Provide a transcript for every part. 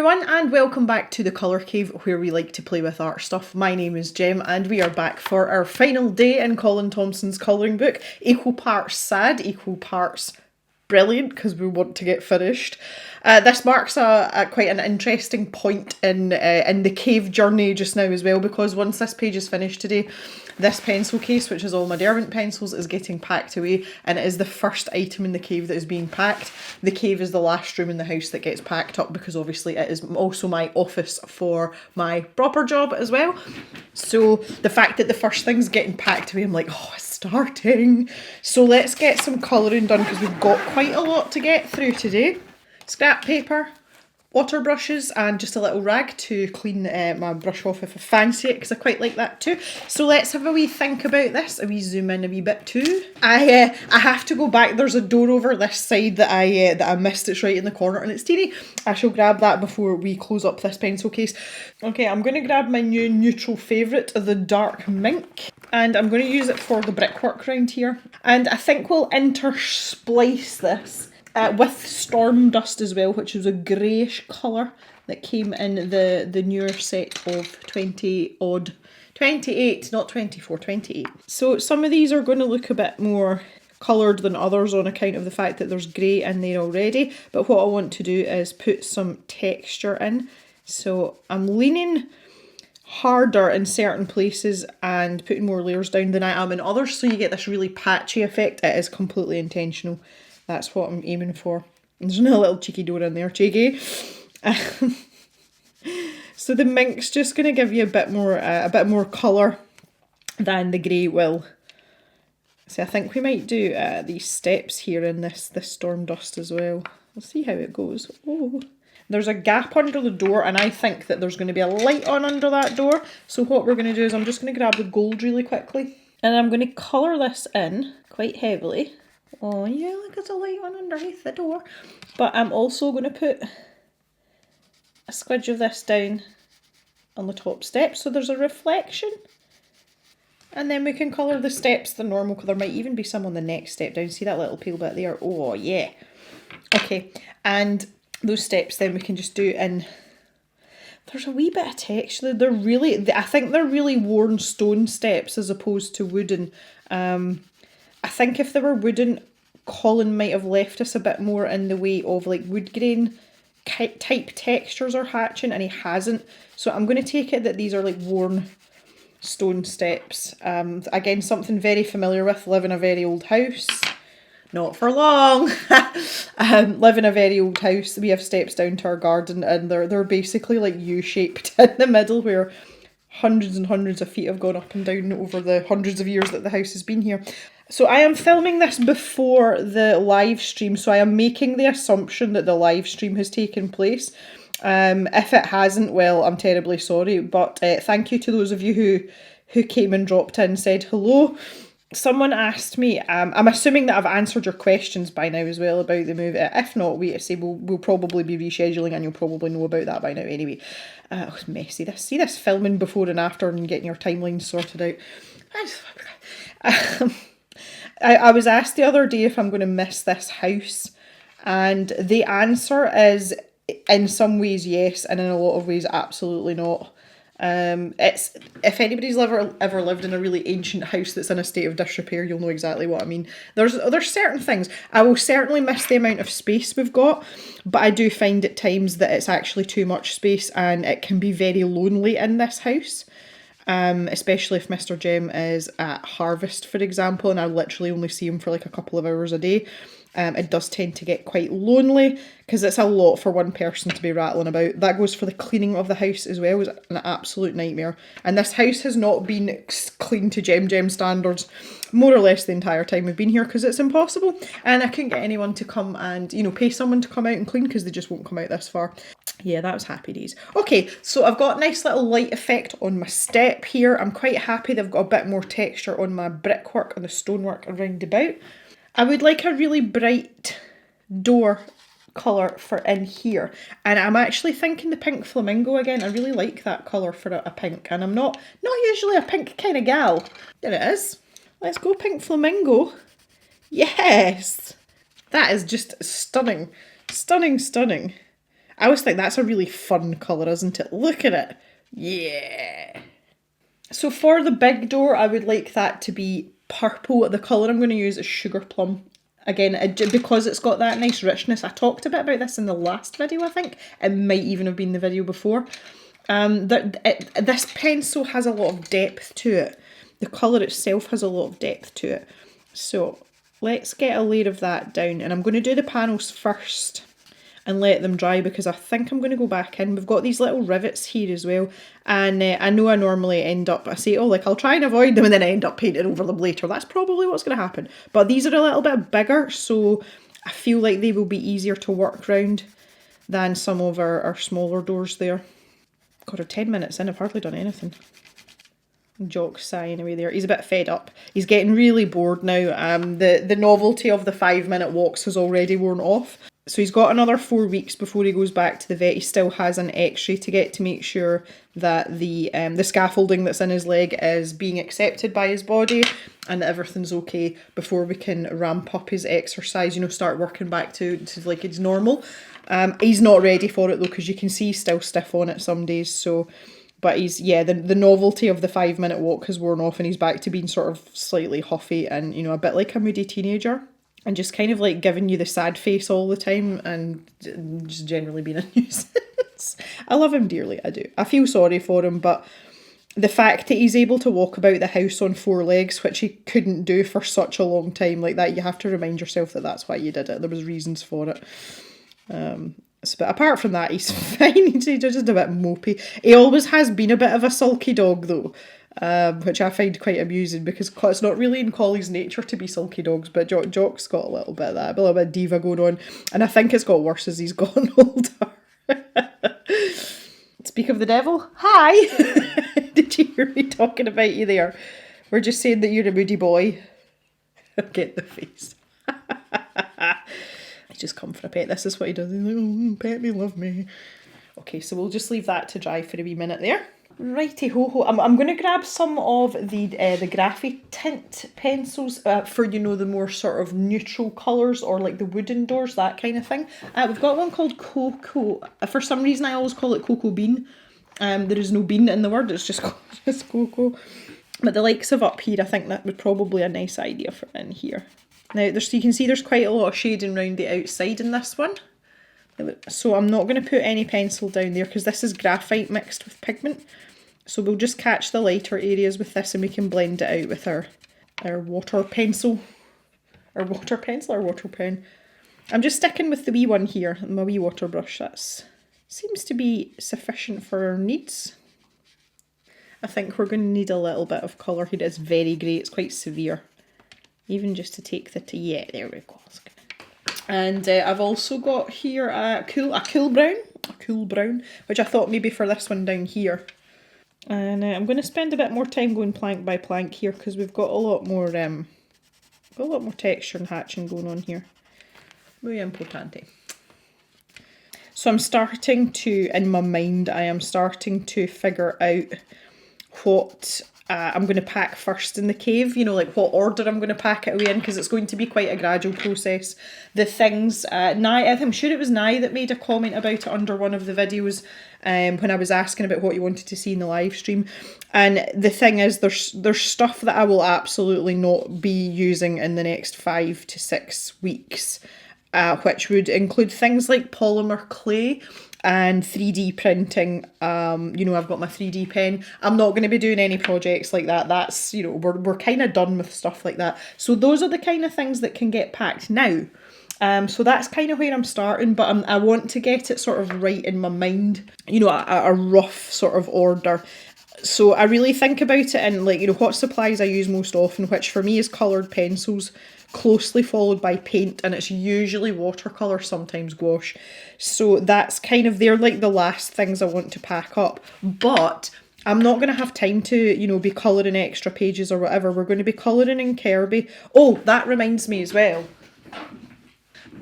everyone, and welcome back to the Colour Cave, where we like to play with art stuff. My name is Jem and we are back for our final day in Colin Thompson's colouring book. Equal parts sad, equal parts brilliant, because we want to get finished. This marks a quite an interesting point in the cave journey just now as well, because once this page is finished today, this pencil case, which is all my Derwent pencils, is getting packed away, and it is the first item in the cave that is being packed. The cave is the last room in the house that gets packed up, because obviously it is also my office for my proper job as well. So the fact that the first thing's getting packed away, I'm like, oh, it's starting. So let's get some colouring done, because we've got quite a lot to get through today. Scrap paper, water brushes, and just a little rag to clean my brush off if I fancy it, because I quite like that too. So let's have a wee think about this, a wee zoom in a wee bit too. I have to go back. There's a door over this side that I missed. It's right in the corner and it's teeny. I shall grab that before we close up this pencil case. Okay, I'm going to grab my new neutral favourite, the dark mink, and I'm going to use it for the brickwork round here. And I think we'll intersplice this with Storm Dust as well, which is a greyish colour that came in the newer set of 28, not 24, 28. So some of these are going to look a bit more coloured than others on account of the fact that there's grey in there already, but what I want to do is put some texture in. So I'm leaning harder in certain places and putting more layers down than I am in others, so you get this really patchy effect. It is completely intentional. That's what I'm aiming for. There's no little cheeky door in there, cheeky. So the mink's just going to give you a bit more colour than the grey will. So I think we might do these steps here in this Storm Dust as well. We'll see how it goes. Oh, there's a gap under the door, and I think that there's going to be a light on under that door. So what we're going to do is I'm just going to grab the gold really quickly, and I'm going to colour this in quite heavily. Oh yeah, look, there's a light on underneath the door. But I'm also going to put a squidge of this down on the top step so there's a reflection. And then we can colour the steps the normal colour. There might even be some on the next step down. See that little pale bit there? Oh yeah. Okay, and those steps then we can just do in... There's a wee bit of texture. I think they're really worn stone steps as opposed to wooden. I think if they were wooden, Colin might have left us a bit more in the way of like wood grain type textures are hatching, and he hasn't. So I'm going to take it that these are like worn stone steps. Again, something very familiar with. Live in a very old house. Not for long. Live in a very old house. We have steps down to our garden, and they're basically like U-shaped in the middle, where hundreds and hundreds of feet have gone up and down over the hundreds of years that the house has been here. So I am filming this before the live stream, so I am making the assumption that the live stream has taken place. If it hasn't, well, I'm terribly sorry, but thank you to those of you who came and dropped in and said hello. Someone asked me, I'm assuming that I've answered your questions by now as well about the movie. If not, we'll probably be rescheduling, and you'll probably know about that by now anyway. It was messy. See this filming before and after and getting your timeline sorted out. I was asked the other day if I'm going to miss this house, and the answer is in some ways yes, and in a lot of ways absolutely not. It's, if anybody's ever lived in a really ancient house that's in a state of disrepair, you'll know exactly what I mean. There's certain things. I will certainly miss the amount of space we've got, but I do find at times that it's actually too much space, and it can be very lonely in this house. Especially if Mr. Jem is at harvest, for example, and I literally only see him for like a couple of hours a day. It does tend to get quite lonely, because it's a lot for one person to be rattling about. That goes for the cleaning of the house as well. It was an absolute nightmare. And this house has not been clean to Jem standards more or less the entire time we've been here, because it's impossible. And I couldn't get anyone to come and, pay someone to come out and clean, because they just won't come out this far. Yeah, that was happy days. Okay, so I've got a nice little light effect on my step here. I'm quite happy they've got a bit more texture on my brickwork and the stonework around about. I would like a really bright door colour for in here, and I'm actually thinking the pink flamingo again. I really like that colour for a pink, and I'm not usually a pink kind of gal. There it is. Let's go pink flamingo. Yes! That is just stunning. Stunning, stunning. I always think that's a really fun colour, isn't it? Look at it. Yeah. So for the big door, I would like that to be purple. The colour I'm going to use is Sugar Plum. Again, because it's got that nice richness. I talked a bit about this in the last video, I think. It might even have been the video before. This pencil has a lot of depth to it. The colour itself has a lot of depth to it. So let's get a layer of that down. And I'm going to do the panels first and let them dry, because I think I'm going to go back in. We've got these little rivets here as well, and I know I normally end up, I say, oh, like I'll try and avoid them, and then I end up painting over them later. That's probably what's going to happen. But these are a little bit bigger, so I feel like they will be easier to work around than some of our smaller doors there. God, we're 10 minutes in, I've hardly done anything. Jock's sighing away there. He's a bit fed up. He's getting really bored now. The novelty of the 5-minute walks has already worn off. So he's got another 4 weeks before he goes back to the vet. He still has an x-ray to get to make sure that the scaffolding that's in his leg is being accepted by his body and that everything's okay before we can ramp up his exercise, you know, start working back to like it's normal. He's not ready for it though, because you can see he's still stiff on it some days. So, but he's, yeah, the novelty of the 5-minute walk has worn off and he's back to being sort of slightly huffy and, you know, a bit like a moody teenager. And just kind of like giving you the sad face all the time and just generally being a nuisance. I love him dearly, I do. I feel sorry for him, but the fact that he's able to walk about the house on 4 legs, which he couldn't do for such a long time like that, you have to remind yourself that that's why you did it. There was reasons for it. But apart from that, he's fine. He's just a bit mopey. He always has been a bit of a sulky dog though. Which I find quite amusing because it's not really in Collie's nature to be sulky dogs, but Jock's got a little bit of that, a little bit of diva going on, and I think it's got worse as he's gotten older. Speak of the devil, hi! Did you hear me talking about you there? We're just saying that you're a moody boy. Get the face. He's just come for a pet. This is what he does. He's like, oh, pet me, love me. Okay, so we'll just leave that to dry for a wee minute there. Righty ho ho. I'm going to grab some of the Graphy tint pencils for, you know, the more sort of neutral colours or like the wooden doors, that kind of thing. We've got one called Cocoa. For some reason I always call it Cocoa Bean. There is no bean in the word, it's just cocoa. But the likes of up here, I think that would probably a nice idea for in here. Now you can see there's quite a lot of shading around the outside in this one. So I'm not going to put any pencil down there because this is graphite mixed with pigment. So we'll just catch the lighter areas with this and we can blend it out with our water pencil. Our water pencil or water pen. I'm just sticking with the wee one here, my wee water brush. That seems to be sufficient for our needs. I think we're going to need a little bit of colour here. It's very grey, it's quite severe. Even just to take yeah, there we go. And I've also got here a cool brown, which I thought maybe for this one down here. And I'm going to spend a bit more time going plank by plank here because we've got a lot more texture and hatching going on here. Muy importante. So I'm starting to, in my mind, I am starting to figure out what I'm going to pack first in the cave, you know, like what order I'm going to pack it away in, because it's going to be quite a gradual process. The things, I'm sure it was Nye that made a comment about it under one of the videos when I was asking about what you wanted to see in the live stream. And the thing is, there's stuff that I will absolutely not be using in the next 5 to 6 weeks, which would include things like polymer clay and 3D printing. You know, I've got my 3D pen. I'm not going to be doing any projects like that. That's, you know, we're kind of done with stuff like that. So those are the kind of things that can get packed now. So that's kind of where I'm starting, but I want to get it sort of right in my mind, you know, a rough sort of order. So I really think about it in, like, you know, what supplies I use most often, which for me is coloured pencils, closely followed by paint, and it's usually watercolour, sometimes gouache. So that's kind of, they're like the last things I want to pack up. But I'm not going to have time to, you know, be colouring extra pages or whatever. We're going to be colouring in Kirby. Oh, that reminds me as well.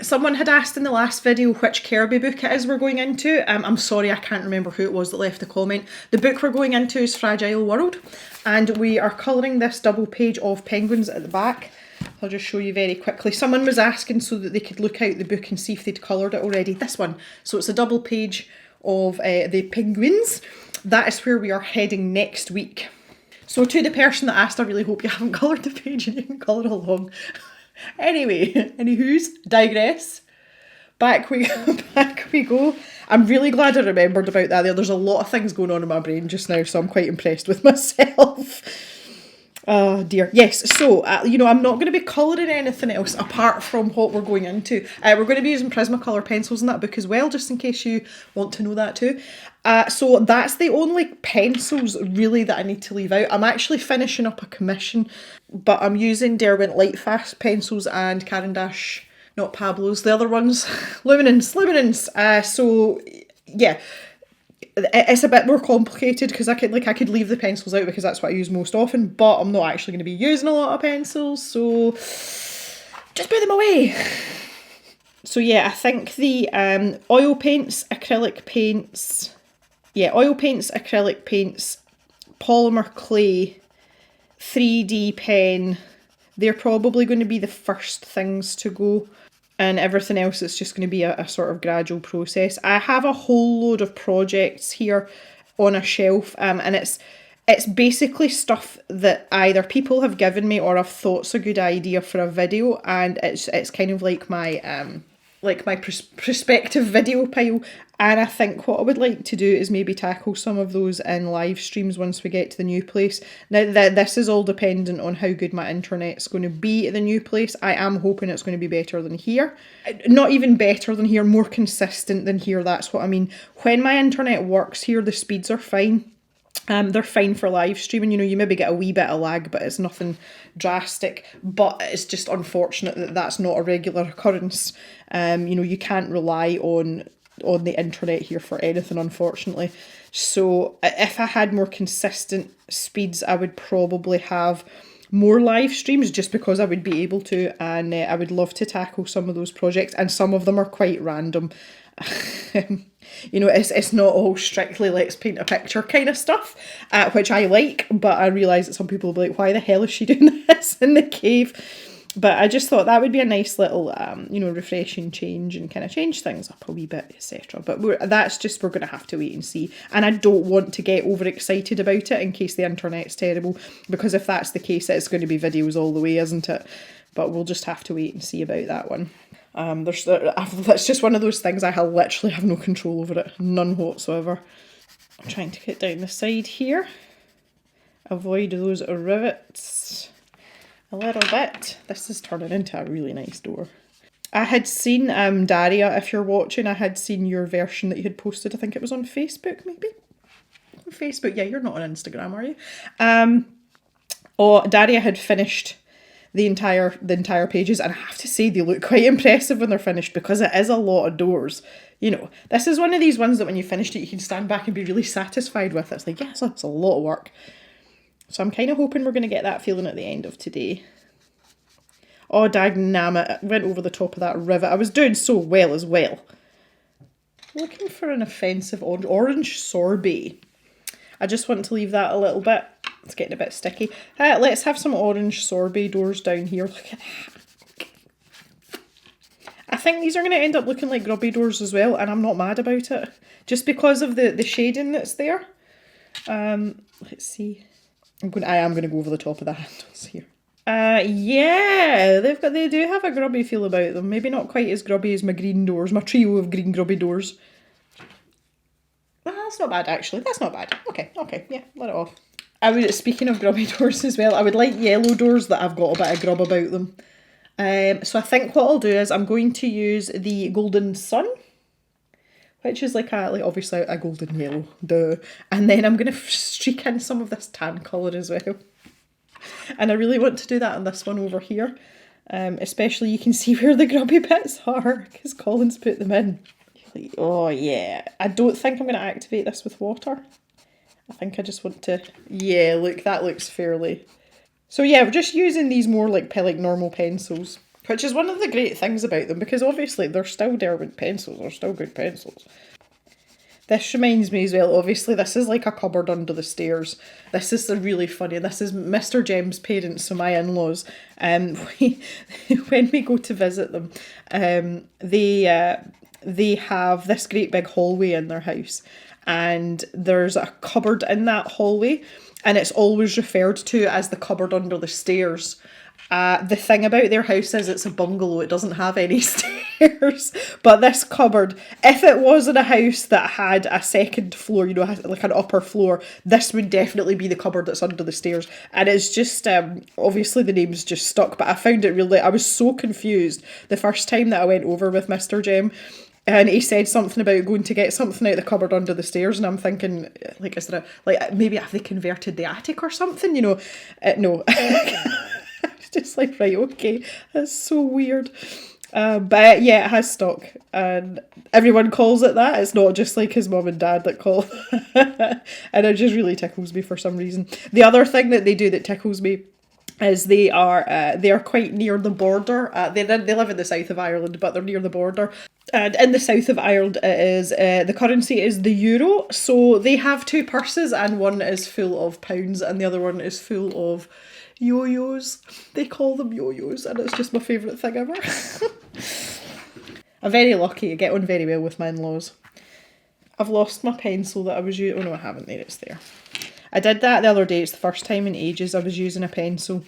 Someone had asked in the last video which Kirby book it is we're going into. I'm sorry, I can't remember who it was that left the comment. The book we're going into is Fragile World, and we are colouring this double page of penguins at the back. I'll just show you very quickly. Someone was asking so that they could look out the book and see if they'd coloured it already. This one. So it's a double page of the penguins. That is where we are heading next week. So to the person that asked, I really hope you haven't coloured the page and you can colour along. Anyway, anywho's, digress. Back we go. I'm really glad I remembered about that there. There's a lot of things going on in my brain just now, so I'm quite impressed with myself. Oh dear. Yes, so, you know, I'm not going to be colouring anything else apart from what we're going into. We're going to be using Prismacolor pencils in that book as well, just in case you want to know that too. So that's the only pencils really that I need to leave out. I'm actually finishing up a commission, but I'm using Derwent Lightfast pencils and Caran d'Ache, not Pablo's, the other ones, Luminance. So yeah, it's a bit more complicated because I could leave the pencils out because that's what I use most often, but I'm not actually going to be using a lot of pencils, so just put them away. So yeah, I think the oil paints, acrylic paints, polymer clay, 3D pen, they're probably going to be the first things to go. And everything else, it's just going to be a sort of gradual process. I have a whole load of projects here on a shelf, and it's basically stuff that either people have given me or I've thought's a good idea for a video, and it's kind of like my prospective video pile. And I think what I would like to do is maybe tackle some of those in live streams once we get to the new place. Now, this is all dependent on how good my internet's going to be at the new place. I am hoping it's going to be better than here. Not even better than here, more consistent than here, that's what I mean. When my internet works here, the speeds are fine. They're fine for live streaming. You know, you maybe get a wee bit of lag, but it's nothing drastic. But it's just unfortunate that that's not a regular occurrence. You know, you can't rely on the internet here for anything, unfortunately. So if I had more consistent speeds, I would probably have more live streams just because I would be able to, and I would love to tackle some of those projects, and some of them are quite random. You know, it's not all strictly let's paint a picture kind of stuff, which I like, but I realise that some people will be like, why the hell is she doing this in the cave? But I just thought that would be a nice little, you know, refreshing change and kind of change things up a wee bit, etc. But we're going to have to wait and see. And I don't want to get overexcited about it in case the internet's terrible, because if that's the case, it's going to be videos all the way, isn't it? But we'll just have to wait and see about that one. It's just one of those things I literally have no control over it, none whatsoever. I'm trying to get down the side here, avoid those rivets a little bit. This is turning into a really nice door. I had seen, Daria, if you're watching, I had seen your version that you had posted. I think it was on Facebook, maybe? On Facebook, yeah, you're not on Instagram, are you? Daria had finished the entire pages, and I have to say they look quite impressive when they're finished, because it is a lot of doors. You know, this is one of these ones that when you finished it, you can stand back and be really satisfied with. It's like, yes, that's a lot of work. So I'm kind of hoping we're going to get that feeling at the end of today. Oh, dagnammit, it went over the top of that rivet. I was doing so well as well. Looking for an offensive orange sorbet. I just want to leave that a little bit. It's getting a bit sticky. Let's have some orange sorbet doors down here. Look at that. I think these are going to end up looking like grubby doors as well, and I'm not mad about it. Just because of the shading that's there. Let's see. I am going to go over the top of the handles here. Yeah, they do have a grubby feel about them. Maybe not quite as grubby as my green doors, my trio of green grubby doors. That's not bad, actually. That's not bad. Okay, yeah, let it off. Speaking of grubby doors as well, I would like yellow doors that have got a bit of grub about them. So I think what I'll do is I'm going to use the Golden Sun, which is like obviously a golden yellow, duh. And then I'm going to streak in some of this tan colour as well. And I really want to do that on this one over here. Especially you can see where the grubby bits are, because Colin's put them in. Oh yeah. I don't think I'm going to activate this with water. I think I just want to... Yeah, look, that looks fairly... So yeah, we're just using these more like normal pencils, which is one of the great things about them, because obviously they're still Derwent pencils, they're still good pencils. This reminds me as well, obviously this is like a cupboard under the stairs. This is really funny. This is Mr. Jem's parents, so my in-laws. When we go to visit them, they have this great big hallway in their house, and there's a cupboard in that hallway, and it's always referred to as the cupboard under the stairs. The thing about their house is it's a bungalow, it doesn't have any stairs. But this cupboard, if it wasn't a house that had a second floor, you know, like an upper floor, this would definitely be the cupboard that's under the stairs. And it's just, obviously the name's just stuck, but I found it really, I was so confused the first time that I went over with Mr. Jem. And he said something about going to get something out of the cupboard under the stairs, and I'm thinking, like, is there a, like, maybe have they converted the attic or something, you know? No. It's just like, right, okay, that's so weird. But yeah, it has stuck, and everyone calls it that. It's not just like his mum and dad that call it. And it just really tickles me for some reason. The other thing that they do that tickles me is they are quite near the border. They live in the south of Ireland, but they're near the border. And in the south of Ireland, it is the currency is the euro. So they have two purses, and one is full of pounds, and the other one is full of yo-yos. They call them yo-yos, and it's just my favourite thing ever. I'm very lucky. I get on very well with my in-laws. I've lost my pencil that I was using. Oh no, I haven't. There, it's there. I did that the other day. It's the first time in ages I was using a pencil.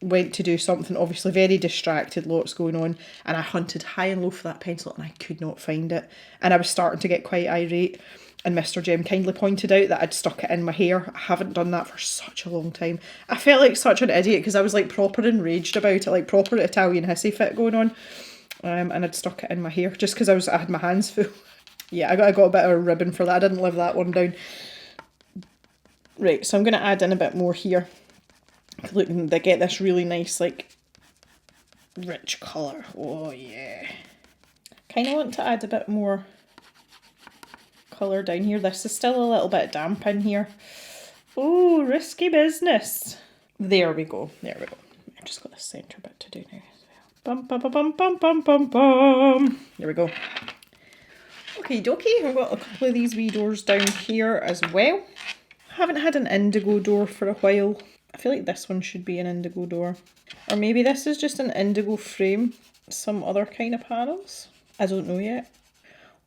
Went to do something, obviously very distracted, lots going on, and I hunted high and low for that pencil and I could not find it. And I was starting to get quite irate, and Mr. Jem kindly pointed out that I'd stuck it in my hair. I haven't done that for such a long time. I felt like such an idiot because I was like proper enraged about it, like proper Italian hissy fit going on. And I'd stuck it in my hair just because I had my hands full. Yeah, I got a bit of a ribbon for that. I didn't live that one down. Right, so I'm going to add in a bit more here. Look, they get this really nice, like, rich colour. Oh, yeah. Kind of want to add a bit more colour down here. This is still a little bit damp in here. Oh, risky business. There we go. There we go. I've just got the centre bit to do now. Bum, bum, bum, bum, bum, bum, bum, bum. There we go. Okie dokie. I've got a couple of these wee doors down here as well. I haven't had an indigo door for a while. I feel like this one should be an indigo door. Or maybe this is just an indigo frame. Some other kind of panels. I don't know yet.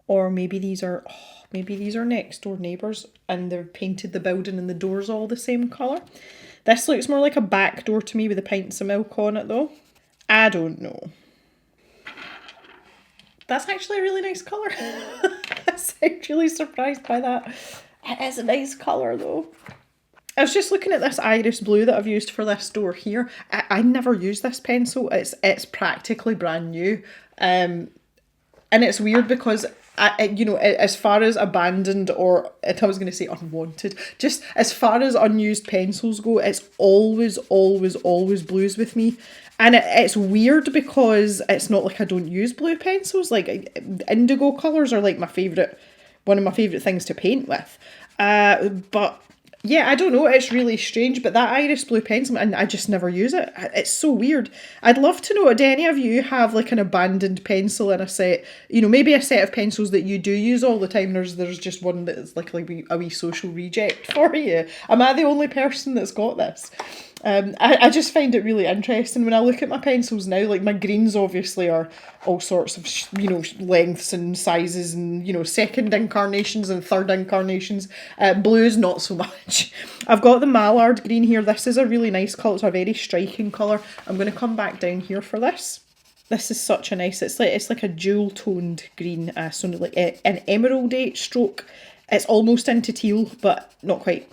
Or maybe these are next door neighbours and they've painted the building and the doors all the same colour. This looks more like a back door to me with the pints of milk on it though. I don't know. That's actually a really nice colour. I'm really surprised by that. It is a nice colour though. I was just looking at this iris blue that I've used for this door here. I never use this pencil. It's practically brand new. And it's weird because, as far as abandoned or, I was going to say unwanted, just as far as unused pencils go, it's always, always, always blues with me. And it's weird because it's not like I don't use blue pencils. Like, indigo colours are like one of my favourite things to paint with. But yeah, I don't know, it's really strange, but that iris blue pencil, and I just never use it. It's so weird. I'd love to know, do any of you have like an abandoned pencil in a set? You know, maybe a set of pencils that you do use all the time. There's just one that's like a wee social reject for you. Am I the only person that's got this? I just find it really interesting when I look at my pencils now. Like, my greens obviously are all sorts of lengths and sizes and second incarnations and third incarnations. Blues not so much. I've got the mallard green here. This is a really nice colour. It's a very striking colour. I'm going to come back down here for this. This is such a nice, it's like a jewel toned green, so like an emeraldy stroke. It's almost into teal, but not quite.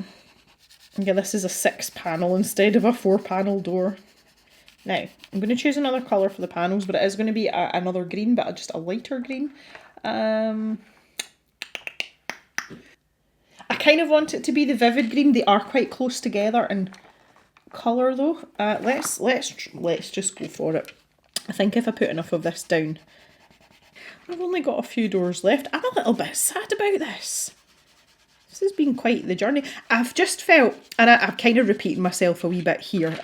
Yeah, this is a 6-panel instead of a 4-panel door. Now, I'm going to choose another colour for the panels, but it is going to be another green, but just a lighter green. I kind of want it to be the vivid green. They are quite close together in colour though. Let's just go for it. I think if I put enough of this down. I've only got a few doors left. I'm a little bit sad about this. This has been quite the journey. I've just felt, and I'm kind of repeating myself a wee bit here,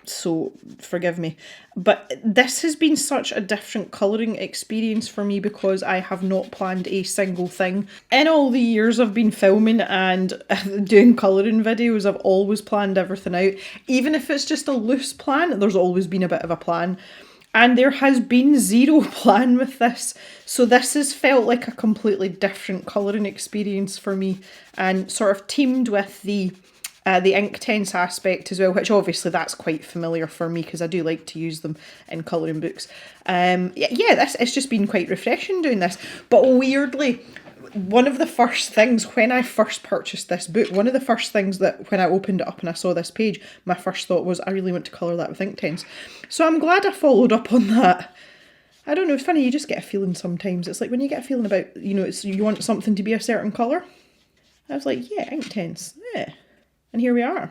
so forgive me. But this has been such a different colouring experience for me because I have not planned a single thing. In all the years I've been filming and doing colouring videos, I've always planned everything out. Even if it's just a loose plan, there's always been a bit of a plan. And there has been zero plan with this. So this has felt like a completely different colouring experience for me, and sort of teamed with the Inktense aspect as well, which obviously that's quite familiar for me because I do like to use them in colouring books. It's just been quite refreshing doing this. But weirdly, one of the first things when I first purchased this book, one of the first things that when I opened it up and I saw this page, my first thought was I really want to colour that with Inktense. So I'm glad I followed up on that. I don't know, it's funny, you just get a feeling sometimes. It's like when you get a feeling about, you want something to be a certain colour. I was like, yeah, Inktense, yeah. And here we are.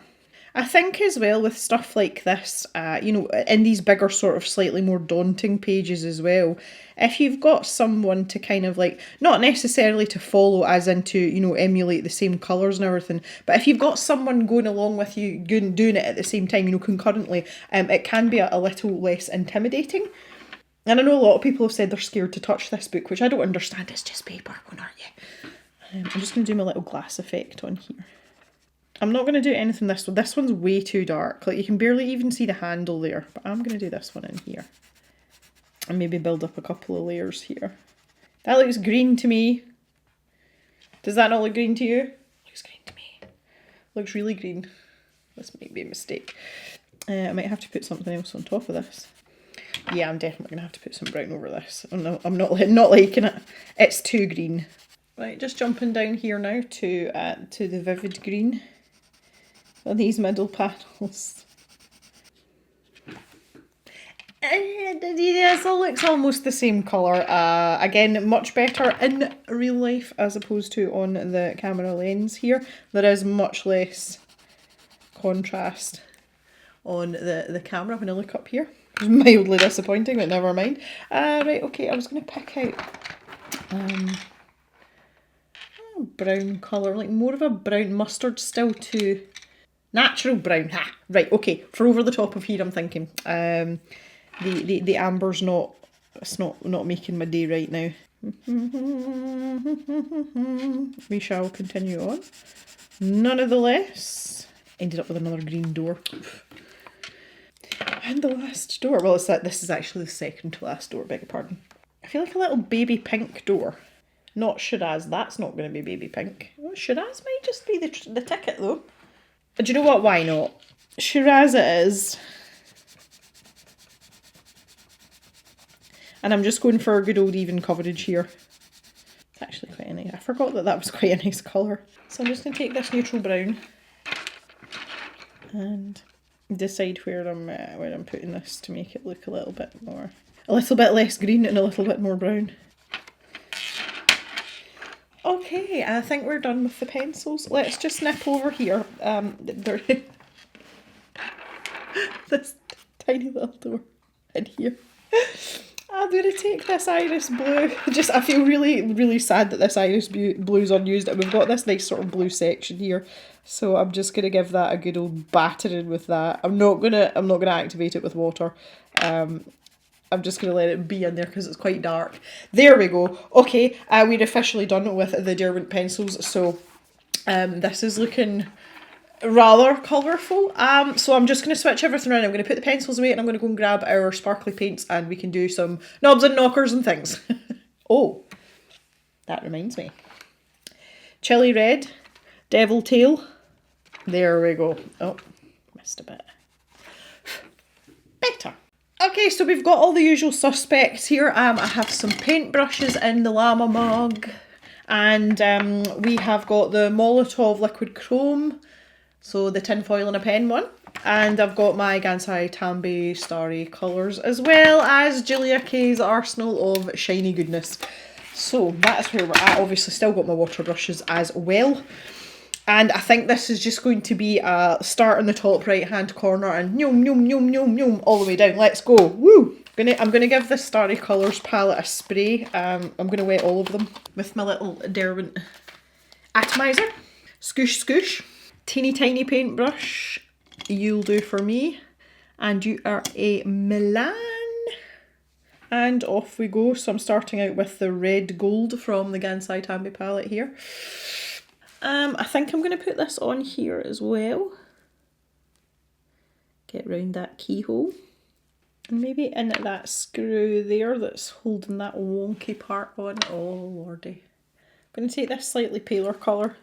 I think as well with stuff like this, in these bigger sort of slightly more daunting pages as well, if you've got someone to kind of like, not necessarily to follow as into, emulate the same colours and everything, but if you've got someone going along with you, doing it at the same time, concurrently, it can be a little less intimidating. And I know a lot of people have said they're scared to touch this book, which I don't understand. It's just paper, aren't you? I'm just going to do my little glass effect on here. I'm not going to do anything this one. This one's way too dark. Like, you can barely even see the handle there. But I'm going to do this one in here. And maybe build up a couple of layers here. That looks green to me. Does that not look green to you? Looks green to me. Looks really green. This might be a mistake. I might have to put something else on top of this. Yeah, I'm definitely going to have to put some brown over this. Oh no, I'm not liking it. It's too green. Right, just jumping down here now to the vivid green on these middle panels. This all looks almost the same colour. Again, much better in real life as opposed to on the camera lens here. There is much less contrast on the camera when I look up here. It's mildly disappointing, but never mind. Right, okay, I was going to pick out brown colour, like more of a brown mustard still to natural brown. Right, okay, for over the top of here I'm thinking. The amber's not making my day right now. We shall continue on. None of the less. Ended up with another green door. And the last door. Well, this is actually the second to last door, beg your pardon. I feel like a little baby pink door. Not Shiraz, that's not going to be baby pink. Well, Shiraz might just be the ticket though. But do you know what, why not? Shiraz it is. And I'm just going for a good old even coverage here. It's actually quite nice. I forgot that was quite a nice colour. So I'm just going to take this neutral brown and decide where I'm putting this to make it look a little bit less green and a little bit more brown. Okay, I think we're done with the pencils. Let's just nip over here. This tiny little door in here. I'm going to take this iris blue. I feel really, really sad that this iris blue is unused. And we've got this nice sort of blue section here. So I'm just going to give that a good old battering with that. I'm not gonna activate it with water. I'm just going to let it be in there because it's quite dark. There we go. Okay, we're officially done with the Derwent pencils. So this is looking rather colourful. So I'm just going to switch everything around. I'm going to put the pencils away and I'm going to go and grab our sparkly paints and we can do some knobs and knockers and things. Oh, that reminds me. Chili red, devil tail. There we go. Oh, missed a bit. Better. Okay, so we've got all the usual suspects here. I have some paintbrushes in the llama mug. And we have got the Molotov liquid chrome. So the tinfoil and a pen one. And I've got my Gansai Tambi Starry colours, as well as Julia Kay's arsenal of shiny goodness. So that's where we're at. Obviously still got my water brushes as well. And I think this is just going to be a start in the top right hand corner and nyom nyom nyom nyom nyom all the way down. Let's go. Woo! I'm gonna give this Starry Colours palette a spray. I'm gonna wet all of them with my little Derwent atomizer. Scoosh scoosh. Teeny tiny paintbrush. You'll do for me. And you are a Milan. And off we go. So I'm starting out with the red gold from the Gansai Tambi palette here. I think I'm going to put this on here as well. Get round that keyhole. And maybe in that screw there that's holding that wonky part on. Oh lordy. I'm going to take this slightly paler colour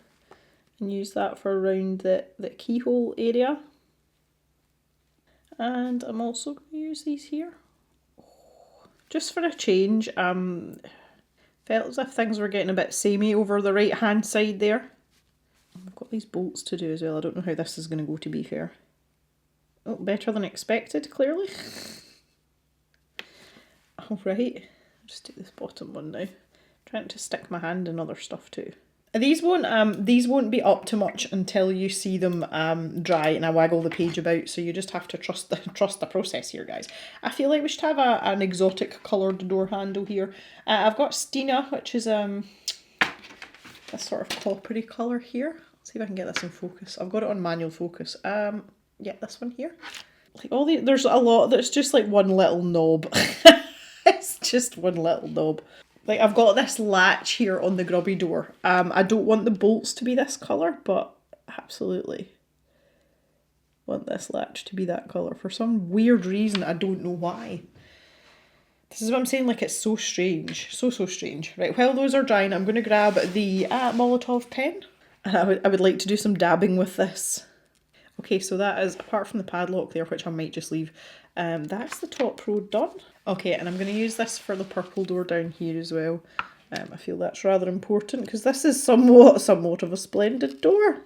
and use that for around the keyhole area. And I'm also going to use these here. Just for a change. Felt as if things were getting a bit samey over the right hand side there. I've got these bolts to do as well. I don't know how this is going to go, to be fair. Oh, better than expected, clearly. Alright, I'll just do this bottom one now. Trying to stick my hand in other stuff too. These won't be up to much until you see them dry and I waggle the page about, so you just have to trust the process here, guys. I feel like we should have an exotic coloured door handle here. I've got Stina, which is a sort of coppery colour here. Let's see if I can get this in focus. I've got it on manual focus. Yeah, this one here. Like there's a lot that's just like one little knob. It's just one little knob. Like I've got this latch here on the grubby door. I don't want the bolts to be this colour, but absolutely want this latch to be that colour for some weird reason. I don't know why. This is what I'm saying, like it's so strange. So strange. Right, while those are drying, I'm going to grab the Molotov pen. And I would like to do some dabbing with this. Okay, so that is, apart from the padlock there, which I might just leave, that's the top row done. Okay, and I'm going to use this for the purple door down here as well. I feel that's rather important because this is somewhat of a splendid door.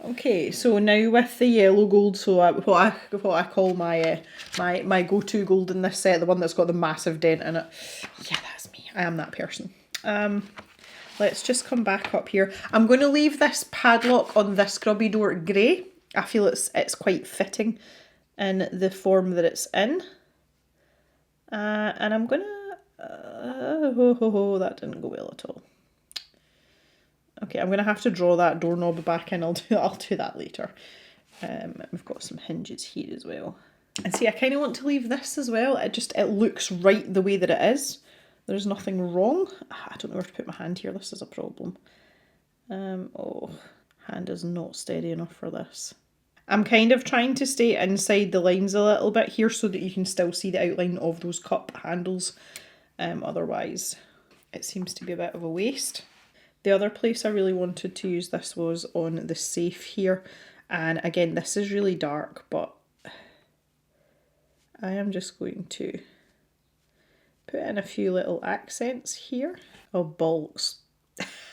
Okay, so now with the yellow gold, so what I call my my go-to gold in this set, the one that's got the massive dent in it. Yeah, that's me. I am that person. Let's just come back up here. I'm going to leave this padlock on this grubby door grey. I feel it's quite fitting in the form that it's in. And I'm gonna... that didn't go well at all. Okay, I'm gonna have to draw that doorknob back in. I'll do that later. We've got some hinges here as well. And see, I kind of want to leave this as well. It looks right the way that it is. There's nothing wrong. I don't know where to put my hand here. This is a problem. Oh, hand is not steady enough for this. I'm kind of trying to stay inside the lines a little bit here so that you can still see the outline of those cup handles. Otherwise, it seems to be a bit of a waste. The other place I really wanted to use this was on the safe here. And again, this is really dark, but I am just going to put in a few little accents here. Oh, bolts.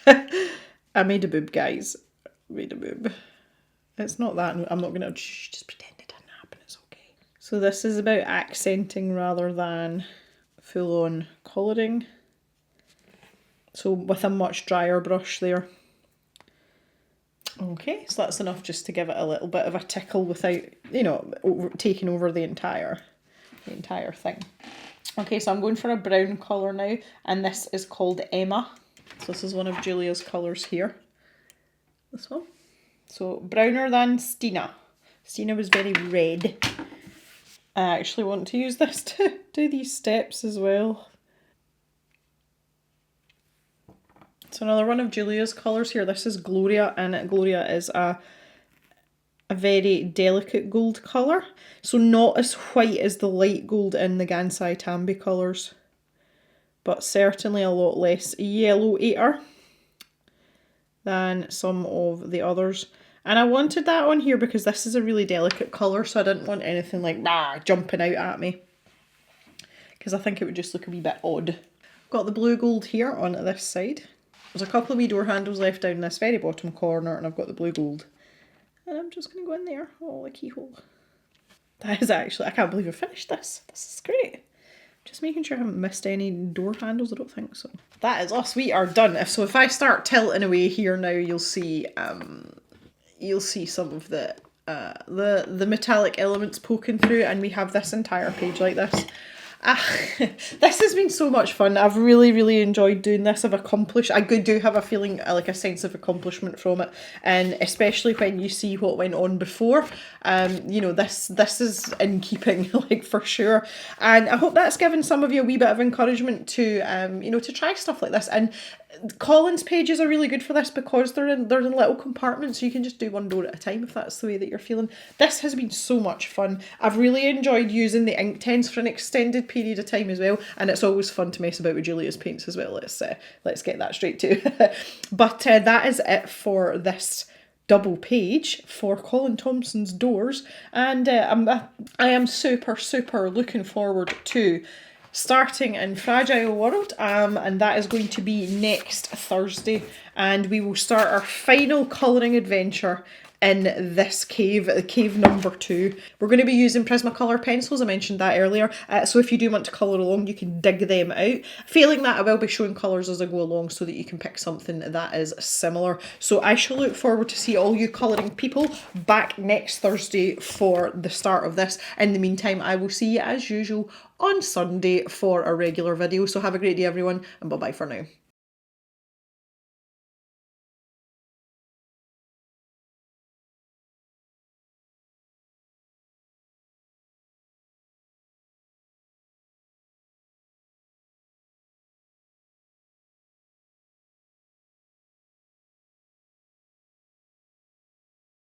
I made a boob, guys. Made a boob. It's not that, I'm not going to just pretend it didn't happen, it's okay. So this is about accenting rather than full-on colouring. So with a much drier brush there. Okay, so that's enough just to give it a little bit of a tickle without, taking over the entire thing. Okay, so I'm going for a brown colour now, and this is called Emma. So this is one of Julia's colours here. This one. So browner than Stina. Stina was very red. I actually want to use this to do these steps as well. So another one of Julia's colours here. This is Gloria, and Gloria is a very delicate gold colour. So not as white as the light gold in the Gansai Tambi colours, but certainly a lot less yellow-ater than some of the others. And I wanted that on here because this is a really delicate colour, so I didn't want anything like jumping out at me, because I think it would just look a wee bit odd. Got the blue gold here on this side. There's a couple of wee door handles left down this very bottom corner, and I've got the blue gold. And I'm just going to go in there. Oh, a keyhole. That is actually, I can't believe I finished this. This is great. Just making sure I haven't missed any door handles. I don't think so. That is us. We are done. If I start tilting away here now, you'll see some of the metallic elements poking through, and we have this entire page like this. This has been so much fun. I've really enjoyed doing this. I do have a feeling, like a sense of accomplishment from it, and especially when you see what went on before. You know, this is in keeping, like, for sure. And I hope that's given some of you a wee bit of encouragement to you know, to try stuff like this. And Colin's pages are really good for this because they're in little compartments, so you can just do one door at a time if that's the way that you're feeling. This has been so much fun. I've really enjoyed using the Inktense for an extended period of time as well, and it's always fun to mess about with Julia's paints as well. Let's get that straight too. But that is it for this double page for Colin Thompson's Doors, and I am super looking forward to starting in Fragile World, and that is going to be next Thursday, and we will start our final colouring adventure in this cave, cave number 2. We're going to be using Prismacolor pencils, I mentioned that earlier, so if you do want to colour along, you can dig them out. Failing that, I will be showing colours as I go along so that you can pick something that is similar. So I shall look forward to see all you colouring people back next Thursday for the start of this. In the meantime, I will see you as usual on Sunday for a regular video. So have a great day everyone, and bye bye for now.